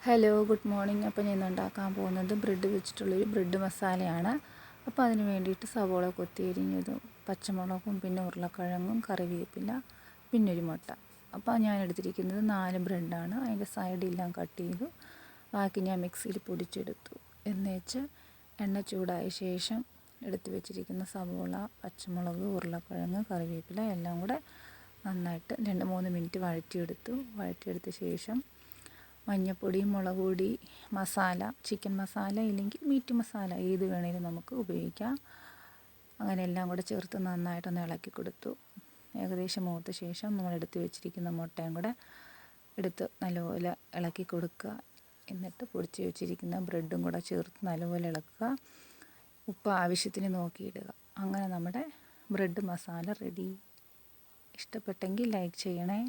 Hello, good morning. അപ്പോൾ ഞാൻ ഇന്ന് ഉണ്ടാക്കാൻ പോകുന്നത് ബ്രെഡ് വെച്ചിട്ടുള്ളൊരു ബ്രെഡ് മസാലയാണ്. അപ്പോൾ അതിന് വേണ്ടിയിട്ട് സവോള കൊത്തിയരിഞ്ഞതും പച്ചമുളകും പിന്നെ ഉരുളക്കിഴങ്ങും കറിവേപ്പില പിന്നെ ഒരു മുട്ട. അപ്പോൾ ഞാൻ എടുത്തിരിക്കുന്നത് 4 ബ്രെഡാണ്. അതിൻ്റെ സൈഡെല്ലാം കട്ട് ചെയ്തു. ബാക്കി ഞാൻ മിക്സിയിൽ പൊടിച്ചെടുത്തു. എന്നുവെച്ച് എണ്ണ ചൂടായ ശേഷം എടുത്ത് വെച്ചിരിക്കുന്ന സവോള, പച്ചമുളക്, ഉരുളക്കിഴങ്ങ്, കറിവേപ്പില എല്ലാം കൂടെ നന്നായിട്ട് 2-3 മിനിറ്റ് വഴറ്റിയെടുത്ത ശേഷം മഞ്ഞൾപ്പൊടി, മുളക് പൊടി, മസാല, ചിക്കൻ മസാല ഇല്ലെങ്കിൽ മീറ്റ് മസാല ഏത് വേണേലും നമുക്ക് ഉപയോഗിക്കാം. അങ്ങനെ എല്ലാം കൂടെ ചേർത്ത് നന്നായിട്ടൊന്ന് ഇളക്കി കൊടുത്തു. ഏകദേശം മൂത്ത ശേഷം നമ്മൾ എടുത്ത് വെച്ചിരിക്കുന്ന മുട്ടയും കൂടെ എടുത്ത് നല്ലപോലെ ഇളക്കി കൊടുക്കുക. എന്നിട്ട് പൊടിച്ച് വെച്ചിരിക്കുന്ന ബ്രെഡും കൂടെ ചേർത്ത് നല്ലപോലെ ഇളക്കുക. ഉപ്പ് ആവശ്യത്തിന് നോക്കിയിടുക. അങ്ങനെ നമ്മുടെ ബ്രെഡ് മസാല റെഡി. ഇഷ്ടപ്പെട്ടെങ്കിൽ ലൈക്ക് ചെയ്യണേ.